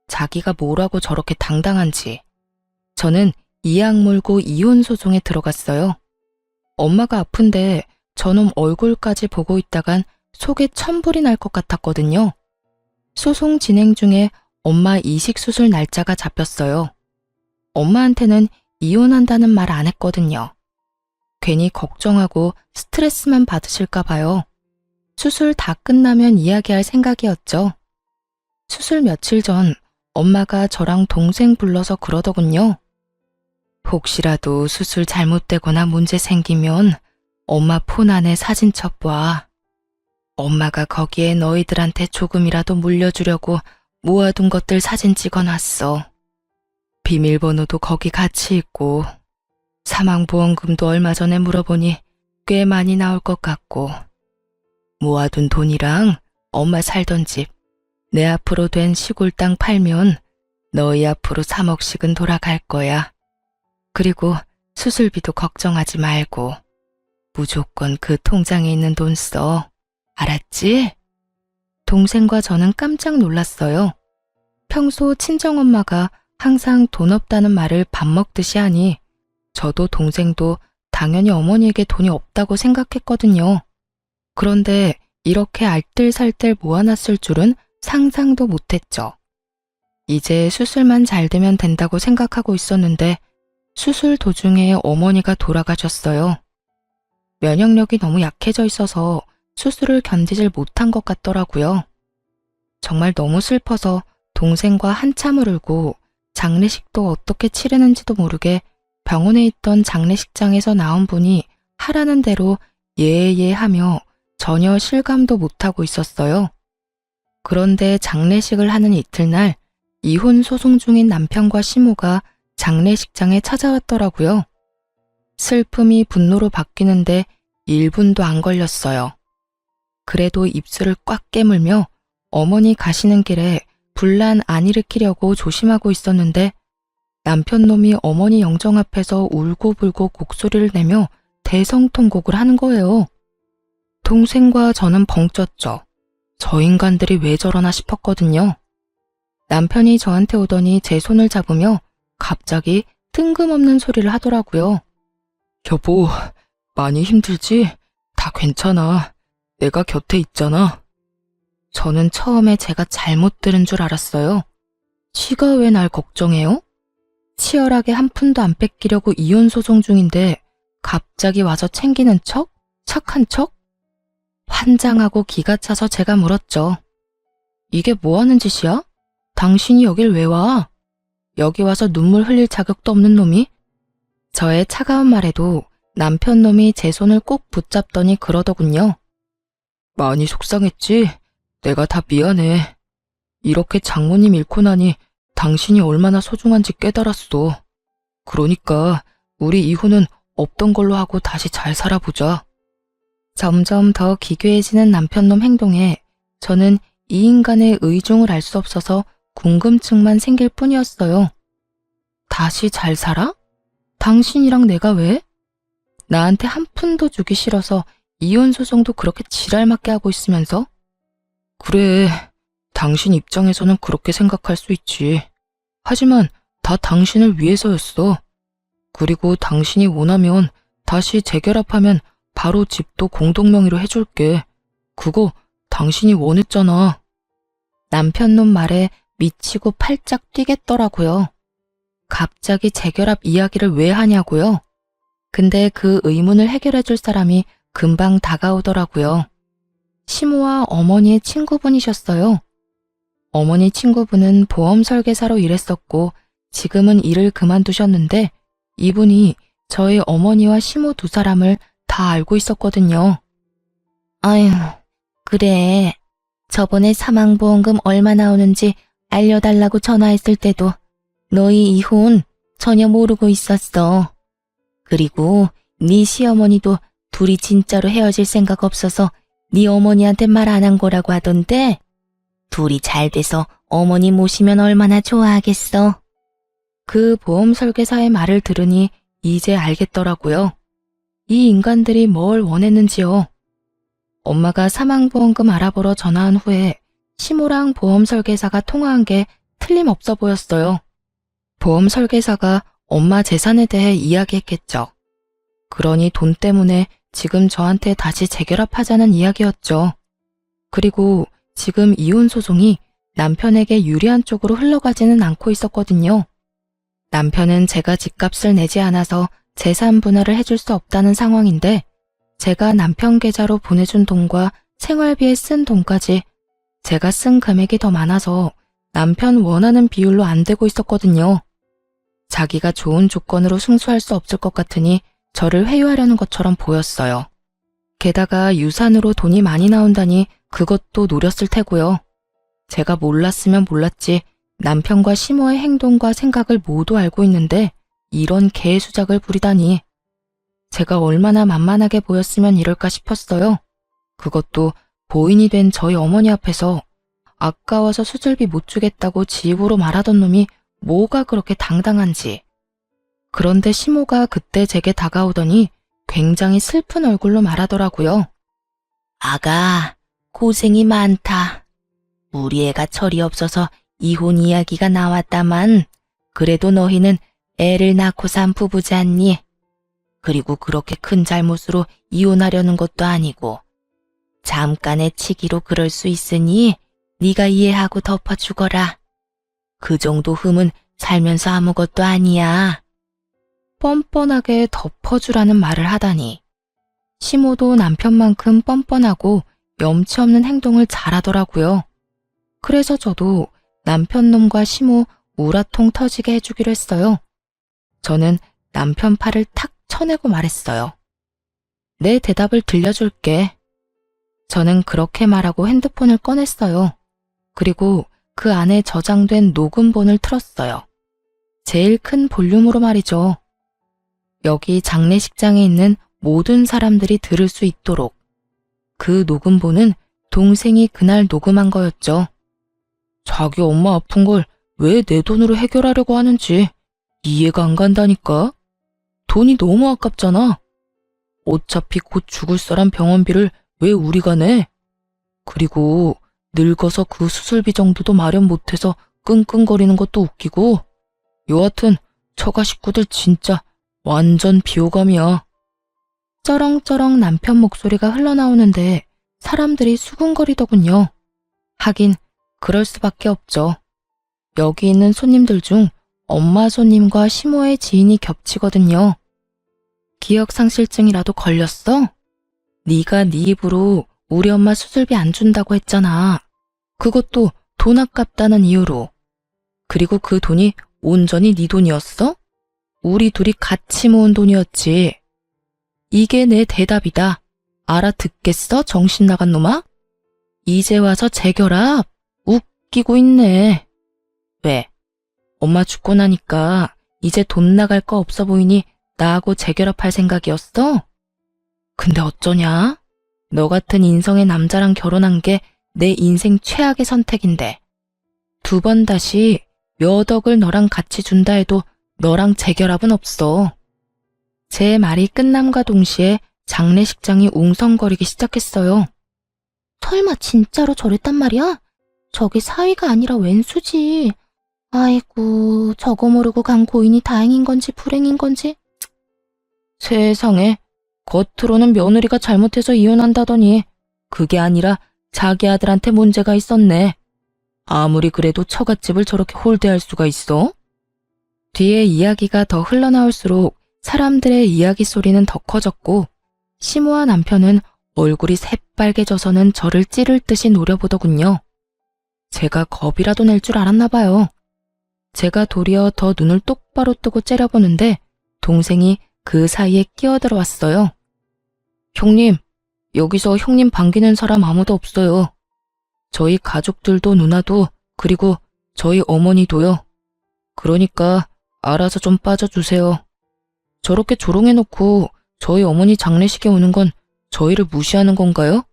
자기가 뭐라고 저렇게 당당한지. 저는 이악 물고 이혼 소송에 들어갔어요. 엄마가 아픈데 저놈 얼굴까지 보고 있다간 속에 천불이 날 것 같았거든요. 소송 진행 중에 엄마 이식 수술 날짜가 잡혔어요. 엄마한테는 이혼한다는 말 안 했거든요. 괜히 걱정하고 스트레스만 받으실까 봐요. 수술 다 끝나면 이야기할 생각이었죠. 수술 며칠 전 엄마가 저랑 동생 불러서 그러더군요. 혹시라도 수술 잘못되거나 문제 생기면 엄마 폰 안에 사진 첩봐. 엄마가 거기에 너희들한테 조금이라도 물려주려고 모아둔 것들 사진 찍어놨어. 비밀번호도 거기 같이 있고 사망보험금도 얼마 전에 물어보니 꽤 많이 나올 것 같고 모아둔 돈이랑 엄마 살던 집, 내 앞으로 된 시골 땅 팔면 너희 앞으로 3억씩은 돌아갈 거야. 그리고 수술비도 걱정하지 말고 무조건 그 통장에 있는 돈 써. 알았지? 동생과 저는 깜짝 놀랐어요. 평소 친정엄마가 항상 돈 없다는 말을 밥 먹듯이 하니 저도 동생도 당연히 어머니에게 돈이 없다고 생각했거든요. 그런데 이렇게 알뜰살뜰 모아놨을 줄은 상상도 못했죠. 이제 수술만 잘 되면 된다고 생각하고 있었는데 수술 도중에 어머니가 돌아가셨어요. 면역력이 너무 약해져 있어서 수술을 견디질 못한 것 같더라고요. 정말 너무 슬퍼서 동생과 한참을 울고 장례식도 어떻게 치르는지도 모르게 병원에 있던 장례식장에서 나온 분이 하라는 대로 예예 하며 전혀 실감도 못하고 있었어요. 그런데 장례식을 하는 이틀날 이혼 소송 중인 남편과 시모가 장례식장에 찾아왔더라고요. 슬픔이 분노로 바뀌는데 1분도 안 걸렸어요. 그래도 입술을 꽉 깨물며 어머니 가시는 길에 분란 안 일으키려고 조심하고 있었는데 남편 놈이 어머니 영정 앞에서 울고불고 곡소리를 내며 대성통곡을 하는 거예요. 동생과 저는 벙쪘죠. 저 인간들이 왜 저러나 싶었거든요. 남편이 저한테 오더니 제 손을 잡으며 갑자기 뜬금없는 소리를 하더라고요. 여보, 많이 힘들지? 다 괜찮아. 내가 곁에 있잖아. 저는 처음에 제가 잘못 들은 줄 알았어요. 지가 왜 날 걱정해요? 치열하게 한 푼도 안 뺏기려고 이혼 소송 중인데 갑자기 와서 챙기는 척? 착한 척? 환장하고 기가 차서 제가 물었죠. 이게 뭐 하는 짓이야? 당신이 여길 왜 와? 여기 와서 눈물 흘릴 자격도 없는 놈이? 저의 차가운 말에도 남편 놈이 제 손을 꼭 붙잡더니 그러더군요. 많이 속상했지? 내가 다 미안해. 이렇게 장모님 잃고 나니 당신이 얼마나 소중한지 깨달았어. 그러니까 우리 이혼은 없던 걸로 하고 다시 잘 살아보자. 점점 더 기괴해지는 남편놈 행동에 저는 이 인간의 의중을 알 수 없어서 궁금증만 생길 뿐이었어요. 다시 잘 살아? 당신이랑 내가 왜? 나한테 한 푼도 주기 싫어서 이혼 소송도 그렇게 지랄맞게 하고 있으면서? 그래, 당신 입장에서는 그렇게 생각할 수 있지. 하지만 다 당신을 위해서였어. 그리고 당신이 원하면 다시 재결합하면 바로 집도 공동명의로 해줄게. 그거 당신이 원했잖아. 남편놈 말에 미치고 팔짝 뛰겠더라고요. 갑자기 재결합 이야기를 왜 하냐고요? 근데 그 의문을 해결해줄 사람이 금방 다가오더라고요. 시모와 어머니의 친구분이셨어요. 어머니 친구분은 보험 설계사로 일했었고 지금은 일을 그만두셨는데 이분이 저희 어머니와 시모 두 사람을 다 알고 있었거든요. 아휴, 그래. 저번에 사망보험금 얼마 나오는지 알려달라고 전화했을 때도 너희 이혼 전혀 모르고 있었어. 그리고 네 시어머니도 둘이 진짜로 헤어질 생각 없어서 네 어머니한테 말 안 한 거라고 하던데 둘이 잘 돼서 어머니 모시면 얼마나 좋아하겠어. 그 보험 설계사의 말을 들으니 이제 알겠더라고요. 이 인간들이 뭘 원했는지요. 엄마가 사망보험금 알아보러 전화한 후에 시모랑 보험 설계사가 통화한 게 틀림없어 보였어요. 보험 설계사가 엄마 재산에 대해 이야기했겠죠. 그러니 돈 때문에 지금 저한테 다시 재결합하자는 이야기였죠. 그리고 지금 이혼 소송이 남편에게 유리한 쪽으로 흘러가지는 않고 있었거든요. 남편은 제가 집값을 내지 않아서 재산 분할을 해줄 수 없다는 상황인데 제가 남편 계좌로 보내준 돈과 생활비에 쓴 돈까지 제가 쓴 금액이 더 많아서 남편 원하는 비율로 안 되고 있었거든요. 자기가 좋은 조건으로 승소할 수 없을 것 같으니 저를 회유하려는 것처럼 보였어요. 게다가 유산으로 돈이 많이 나온다니 그것도 노렸을 테고요. 제가 몰랐으면 몰랐지 남편과 시모의 행동과 생각을 모두 알고 있는데 이런 개수작을 부리다니. 제가 얼마나 만만하게 보였으면 이럴까 싶었어요. 그것도 보인이 된 저희 어머니 앞에서 아까워서 수술비 못 주겠다고 지 입으로 말하던 놈이 뭐가 그렇게 당당한지. 그런데 시모가 그때 제게 다가오더니 굉장히 슬픈 얼굴로 말하더라고요. 아가, 고생이 많다. 우리 애가 철이 없어서 이혼 이야기가 나왔다만 그래도 너희는 애를 낳고 산 부부지 않니? 그리고 그렇게 큰 잘못으로 이혼하려는 것도 아니고 잠깐의 치기로 그럴 수 있으니 네가 이해하고 덮어주거라. 그 정도 흠은 살면서 아무것도 아니야. 뻔뻔하게 덮어주라는 말을 하다니. 시모도 남편만큼 뻔뻔하고 염치 없는 행동을 잘하더라고요. 그래서 저도 남편 놈과 시모 우라통 터지게 해주기로 했어요. 저는 남편 팔을 탁 쳐내고 말했어요. 내 대답을 들려줄게. 저는 그렇게 말하고 핸드폰을 꺼냈어요. 그리고 그 안에 저장된 녹음본을 틀었어요. 제일 큰 볼륨으로 말이죠. 여기 장례식장에 있는 모든 사람들이 들을 수 있도록. 그 녹음본은 동생이 그날 녹음한 거였죠. 자기 엄마 아픈 걸 왜 내 돈으로 해결하려고 하는지 이해가 안 간다니까. 돈이 너무 아깝잖아. 어차피 곧 죽을 사람 병원비를 왜 우리가 내? 그리고 늙어서 그 수술비 정도도 마련 못해서 끙끙거리는 것도 웃기고. 여하튼 처가 식구들 진짜 완전 비호감이야. 쩌렁쩌렁 남편 목소리가 흘러나오는데 사람들이 수군거리더군요. 하긴 그럴 수밖에 없죠. 여기 있는 손님들 중 엄마 손님과 시모의 지인이 겹치거든요. 기억상실증이라도 걸렸어? 네가 네 입으로 우리 엄마 수술비 안 준다고 했잖아. 그것도 돈 아깝다는 이유로. 그리고 그 돈이 온전히 네 돈이었어? 우리 둘이 같이 모은 돈이었지. 이게 내 대답이다. 알아듣겠어, 정신 나간 놈아? 이제 와서 재결합? 웃기고 있네. 왜? 엄마 죽고 나니까 이제 돈 나갈 거 없어 보이니 나하고 재결합할 생각이었어? 근데 어쩌냐? 너 같은 인성의 남자랑 결혼한 게 내 인생 최악의 선택인데. 2번 다시 몇 억을 너랑 같이 준다 해도 너랑 재결합은 없어. 제 말이 끝남과 동시에 장례식장이 웅성거리기 시작했어요. 설마 진짜로 저랬단 말이야? 저게 사위가 아니라 웬수지. 아이고, 저거 모르고 간 고인이 다행인 건지 불행인 건지. 세상에, 겉으로는 며느리가 잘못해서 이혼한다더니 그게 아니라 자기 아들한테 문제가 있었네. 아무리 그래도 처갓집을 저렇게 홀대할 수가 있어? 뒤에 이야기가 더 흘러나올수록 사람들의 이야기 소리는 더 커졌고 시모와 남편은 얼굴이 새빨개져서는 저를 찌를 듯이 노려보더군요. 제가 겁이라도 낼 줄 알았나 봐요. 제가 도리어 더 눈을 똑바로 뜨고 째려보는데 동생이 그 사이에 끼어들어왔어요. 형님, 여기서 형님 반기는 사람 아무도 없어요. 저희 가족들도 누나도 그리고 저희 어머니도요. 그러니까 알아서 좀 빠져주세요. 저렇게 조롱해놓고 저희 어머니 장례식에 오는 건 저희를 무시하는 건가요?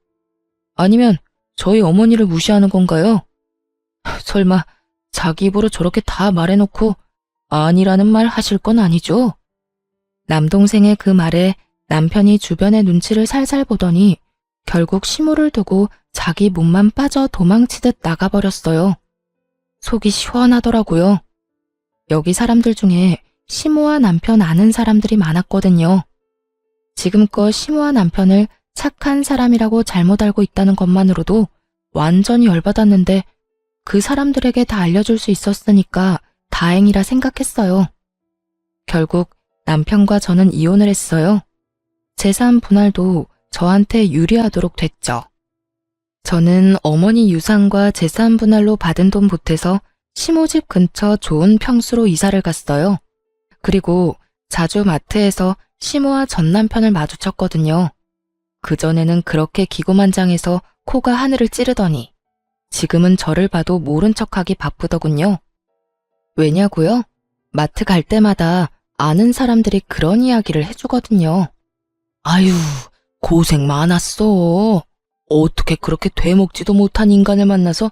아니면 저희 어머니를 무시하는 건가요? 설마 자기 입으로 저렇게 다 말해놓고 아니라는 말 하실 건 아니죠? 남동생의 그 말에 남편이 주변의 눈치를 살살 보더니 결국 시모를 두고 자기 몸만 빠져 도망치듯 나가버렸어요. 속이 시원하더라고요. 여기 사람들 중에 시모와 남편 아는 사람들이 많았거든요. 지금껏 시모와 남편을 착한 사람이라고 잘못 알고 있다는 것만으로도 완전히 열받았는데 그 사람들에게 다 알려줄 수 있었으니까 다행이라 생각했어요. 결국 남편과 저는 이혼을 했어요. 재산 분할도 저한테 유리하도록 됐죠. 저는 어머니 유산과 재산 분할로 받은 돈 보태서 시모집 근처 좋은 평수로 이사를 갔어요. 그리고 자주 마트에서 시모와 전 남편을 마주쳤거든요. 그전에는 그렇게 기고만장해서 코가 하늘을 찌르더니 지금은 저를 봐도 모른 척하기 바쁘더군요. 왜냐고요? 마트 갈 때마다 아는 사람들이 그런 이야기를 해주거든요. 아유, 고생 많았어. 어떻게 그렇게 되먹지도 못한 인간을 만나서.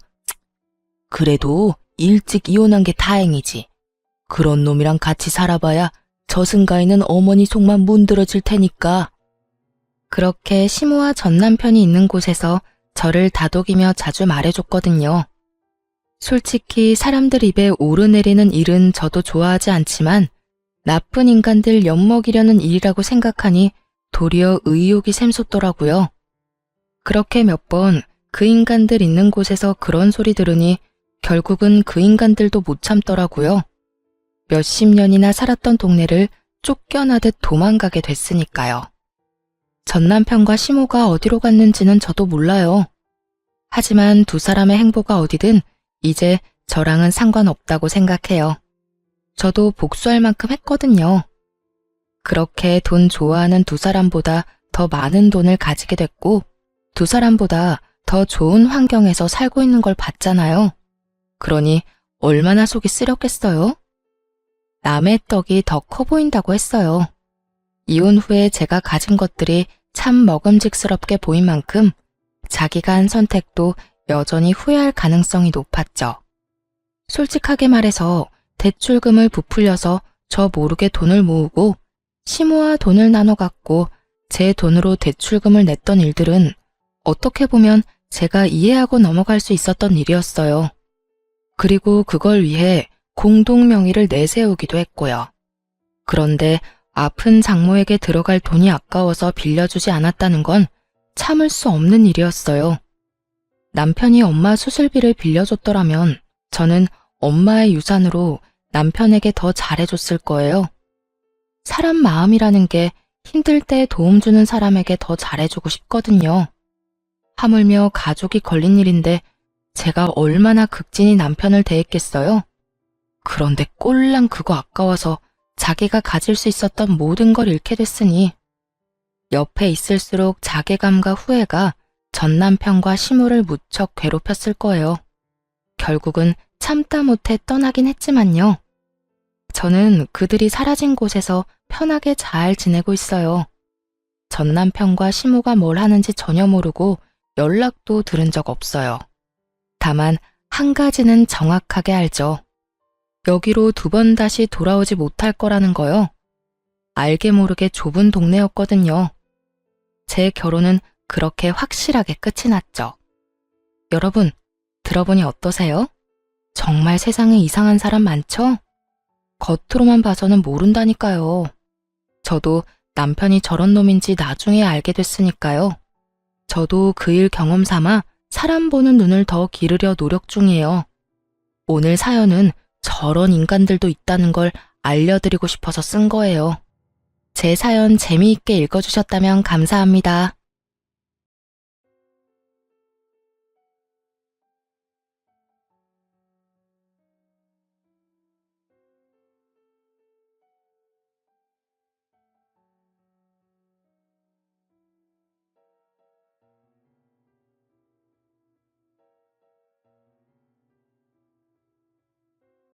그래도 일찍 이혼한 게 다행이지. 그런 놈이랑 같이 살아봐야 저승가에는 어머니 속만 문드러질 테니까. 그렇게 시모와 전 남편이 있는 곳에서 저를 다독이며 자주 말해줬거든요. 솔직히 사람들 입에 오르내리는 일은 저도 좋아하지 않지만 나쁜 인간들 엿먹이려는 일이라고 생각하니 도리어 의욕이 샘솟더라고요. 그렇게 몇 번 그 인간들 있는 곳에서 그런 소리 들으니 결국은 그 인간들도 못 참더라고요. 몇십 년이나 살았던 동네를 쫓겨나듯 도망가게 됐으니까요. 전 남편과 시모가 어디로 갔는지는 저도 몰라요. 하지만 두 사람의 행보가 어디든 이제 저랑은 상관없다고 생각해요. 저도 복수할 만큼 했거든요. 그렇게 돈 좋아하는 두 사람보다 더 많은 돈을 가지게 됐고 두 사람보다 더 좋은 환경에서 살고 있는 걸 봤잖아요. 그러니 얼마나 속이 쓰렸겠어요? 남의 떡이 더 커 보인다고 했어요. 이혼 후에 제가 가진 것들이 참 먹음직스럽게 보인 만큼 자기가 한 선택도 여전히 후회할 가능성이 높았죠. 솔직하게 말해서 대출금을 부풀려서 저 모르게 돈을 모으고 시모와 돈을 나눠 갖고 제 돈으로 대출금을 냈던 일들은 어떻게 보면 제가 이해하고 넘어갈 수 있었던 일이었어요. 그리고 그걸 위해 공동 명의를 내세우기도 했고요. 그런데 아픈 장모에게 들어갈 돈이 아까워서 빌려주지 않았다는 건 참을 수 없는 일이었어요. 남편이 엄마 수술비를 빌려줬더라면 저는 엄마의 유산으로 남편에게 더 잘해줬을 거예요. 사람 마음이라는 게 힘들 때 도움 주는 사람에게 더 잘해주고 싶거든요. 하물며 가족이 걸린 일인데 제가 얼마나 극진히 남편을 대했겠어요? 그런데 꼴랑 그거 아까워서 자기가 가질 수 있었던 모든 걸 잃게 됐으니 옆에 있을수록 자괴감과 후회가 전 남편과 시모를 무척 괴롭혔을 거예요. 결국은 참다 못해 떠나긴 했지만요. 저는 그들이 사라진 곳에서 편하게 잘 지내고 있어요. 전 남편과 시모가 뭘 하는지 전혀 모르고 연락도 들은 적 없어요. 다만 한 가지는 정확하게 알죠. 여기로 두 번 다시 돌아오지 못할 거라는 거요. 알게 모르게 좁은 동네였거든요. 제 결혼은 그렇게 확실하게 끝이 났죠. 여러분, 들어보니 어떠세요? 정말 세상에 이상한 사람 많죠? 겉으로만 봐서는 모른다니까요. 저도 남편이 저런 놈인지 나중에 알게 됐으니까요. 저도 그 일 경험 삼아 사람 보는 눈을 더 기르려 노력 중이에요. 오늘 사연은 저런 인간들도 있다는 걸 알려드리고 싶어서 쓴 거예요. 제 사연 재미있게 읽어주셨다면 감사합니다.